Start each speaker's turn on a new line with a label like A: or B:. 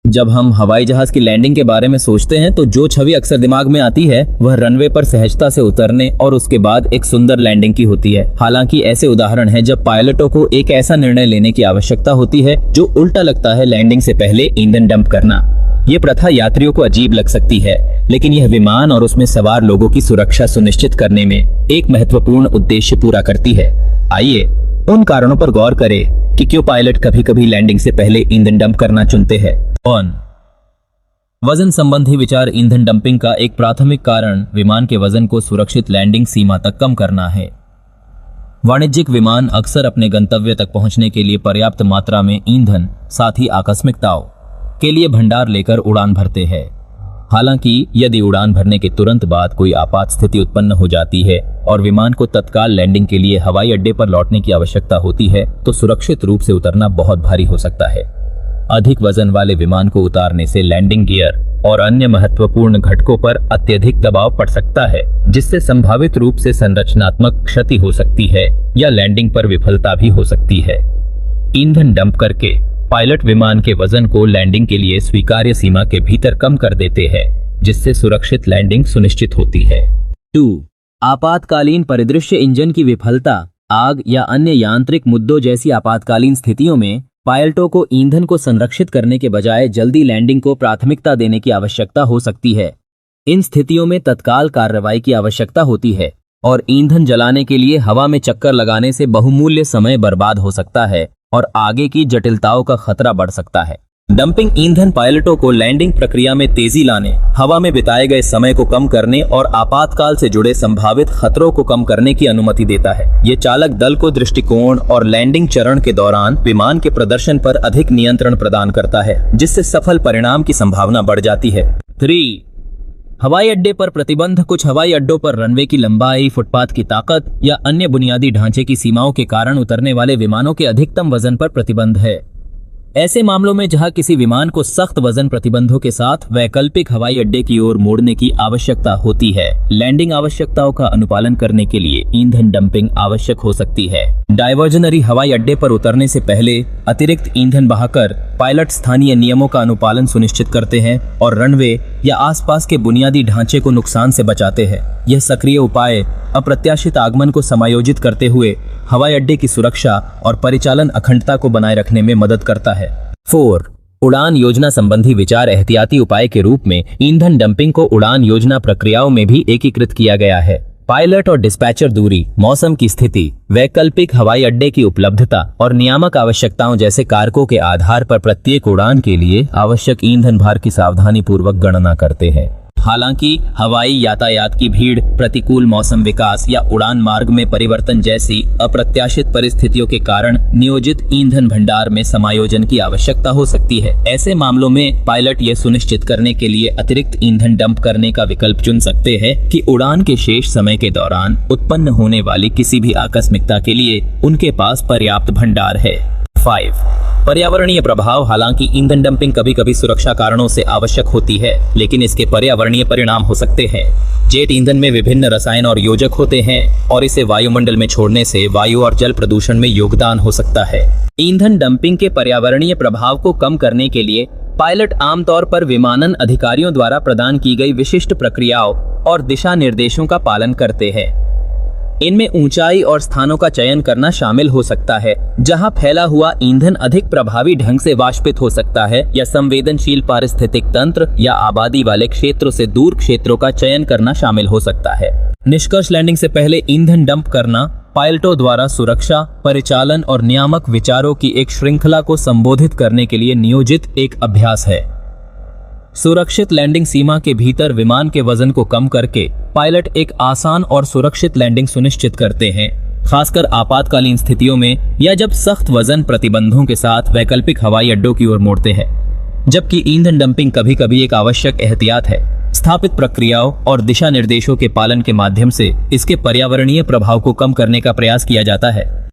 A: जब हम हवाई जहाज की लैंडिंग के बारे में सोचते हैं तो जो छवि अक्सर दिमाग में आती है वह रनवे पर सहजता से उतरने और उसके बाद एक सुंदर लैंडिंग की होती है। हालांकि ऐसे उदाहरण हैं जब पायलटों को एक ऐसा निर्णय लेने की आवश्यकता होती है जो उल्टा लगता है, लैंडिंग से पहले ईंधन डंप करना। ये प्रथा यात्रियों को अजीब लग सकती है, लेकिन यह विमान और उसमें सवार लोगों की सुरक्षा सुनिश्चित करने में एक महत्वपूर्ण उद्देश्य पूरा करती है। आइए उन कारणों पर गौर करें कि क्यों पायलट कभी-कभी लैंडिंग से पहले ईंधन डंप करना चुनते हैं। वजन संबंधी विचार। ईंधन डंपिंग का एक प्राथमिक कारण विमान के वजन को सुरक्षित लैंडिंग सीमा तक कम करना है। वाणिज्यिक विमान अक्सर अपने गंतव्य तक पहुंचने के लिए पर्याप्त मात्रा में ईंधन, साथ ही आकस्मिकताओं के लिए भंडार लेकर उड़ान भरते हैं। हालांकि यदि उड़ान भरने के तुरंत बाद कोई आपात स्थिति उत्पन्न हो जाती है और विमान को तत्काल लैंडिंग के लिए हवाई अड्डे पर लौटने की आवश्यकता होती है, तो सुरक्षित रूप से उतरना बहुत भारी हो सकता है। अधिक वजन वाले विमान को उतारने से लैंडिंग गियर और अन्य महत्वपूर्ण घटकों पर अत्यधिक दबाव पड़ सकता है, जिससे संभावित रूप से संरचनात्मक क्षति हो सकती है या लैंडिंग पर विफलता भी हो सकती है। ईंधन डंप करके पायलट विमान के वजन को लैंडिंग के लिए स्वीकार्य सीमा के भीतर कम कर देते हैं, जिससे सुरक्षित लैंडिंग सुनिश्चित होती है। 2. आपातकालीन परिदृश्य। इंजन की विफलता, आग या अन्य यांत्रिक मुद्दों जैसी आपातकालीन स्थितियों में पायलटों को ईंधन को संरक्षित करने के बजाय जल्दी लैंडिंग को प्राथमिकता देने की आवश्यकता हो सकती है। इन स्थितियों में तत्काल कार्रवाई की आवश्यकता होती है और ईंधन जलाने के लिए हवा में चक्कर लगाने से बहुमूल्य समय बर्बाद हो सकता है और आगे की जटिलताओं का खतरा बढ़ सकता है। डंपिंग ईंधन पायलटों को लैंडिंग प्रक्रिया में तेजी लाने, हवा में बिताए गए समय को कम करने और आपातकाल से जुड़े संभावित खतरों को कम करने की अनुमति देता है। ये चालक दल को दृष्टिकोण और लैंडिंग चरण के दौरान विमान के प्रदर्शन पर अधिक नियंत्रण प्रदान करता है, जिससे सफल परिणाम की संभावना बढ़ जाती है। 3. हवाई अड्डे पर प्रतिबंध। कुछ हवाई अड्डों पर रनवे की लंबाई, फुटपाथ की ताकत या अन्य बुनियादी ढांचे की सीमाओं के कारण उतरने वाले विमानों के अधिकतम वजन पर प्रतिबंध है। ऐसे मामलों में जहां किसी विमान को सख्त वजन प्रतिबंधों के साथ वैकल्पिक हवाई अड्डे की ओर मोड़ने की आवश्यकता होती है, लैंडिंग आवश्यकताओं का अनुपालन करने के लिए ईंधन डंपिंग आवश्यक हो सकती है। डायवर्जनरी। हवाई अड्डे पर उतरने से पहले अतिरिक्त ईंधन बहाकर पायलट स्थानीय नियमों का अनुपालन सुनिश्चित करते हैं और रनवे या आसपास के बुनियादी ढांचे को नुकसान से बचाते हैं। यह सक्रिय उपाय अप्रत्याशित आगमन को समायोजित करते हुए हवाई अड्डे की सुरक्षा और परिचालन अखंडता को बनाए रखने में मदद करता है। 4. उड़ान योजना संबंधी विचार। एहतियाती उपाय के रूप में ईंधन डंपिंग को उड़ान योजना प्रक्रियाओं में भी एकीकृत किया गया है। पायलट और डिस्पैचर दूरी, मौसम की स्थिति, वैकल्पिक हवाई अड्डे की उपलब्धता और नियामक आवश्यकताओं जैसे कारकों के आधार पर प्रत्येक उड़ान के लिए आवश्यक ईंधन भार की सावधानी पूर्वक गणना करते हैं। हालांकि हवाई यातायात की भीड़, प्रतिकूल मौसम विकास या उड़ान मार्ग में परिवर्तन जैसी अप्रत्याशित परिस्थितियों के कारण नियोजित ईंधन भंडार में समायोजन की आवश्यकता हो सकती है। ऐसे मामलों में पायलट यह सुनिश्चित करने के लिए अतिरिक्त ईंधन डंप करने का विकल्प चुन सकते हैं कि उड़ान के शेष समय के दौरान उत्पन्न होने वाली किसी भी आकस्मिकता के लिए उनके पास पर्याप्त भंडार है। 5. पर्यावरणीय प्रभाव। हालांकि ईंधन डंपिंग कभी-कभी सुरक्षा कारणों से आवश्यक होती है, लेकिन इसके पर्यावरणीय परिणाम हो सकते हैं। जेट ईंधन में विभिन्न रसायन और योजक होते हैं और इसे वायुमंडल में छोड़ने से वायु और जल प्रदूषण में योगदान हो सकता है। ईंधन डंपिंग के पर्यावरणीय प्रभाव को कम करने के लिए पायलट आमतौर पर विमानन अधिकारियों द्वारा प्रदान की गई विशिष्ट प्रक्रियाओं और दिशा निर्देशों का पालन करते हैं। इनमें ऊंचाई और स्थानों का चयन करना शामिल हो सकता है जहां फैला हुआ ईंधन अधिक प्रभावी ढंग से वाष्पित हो सकता है, या संवेदनशील पारिस्थितिक तंत्र या आबादी वाले क्षेत्रों से दूर क्षेत्रों का चयन करना शामिल हो सकता है। निष्कर्ष। लैंडिंग से पहले ईंधन डंप करना पायलटों द्वारा सुरक्षा, परिचालन और नियामक विचारों की एक श्रृंखला को संबोधित करने के लिए नियोजित एक अभ्यास है। सुरक्षित लैंडिंग सीमा के भीतर विमान के वजन को कम करके पायलट एक आसान और सुरक्षित लैंडिंग सुनिश्चित करते हैं, खासकर आपातकालीन स्थितियों में या जब सख्त वजन प्रतिबंधों के साथ वैकल्पिक हवाई अड्डों की ओर मोड़ते हैं। जबकि ईंधन डंपिंग कभी-कभी एक आवश्यक एहतियात है, स्थापित प्रक्रियाओं और दिशा निर्देशों के पालन के माध्यम से इसके पर्यावरणीय प्रभाव को कम करने का प्रयास किया जाता है।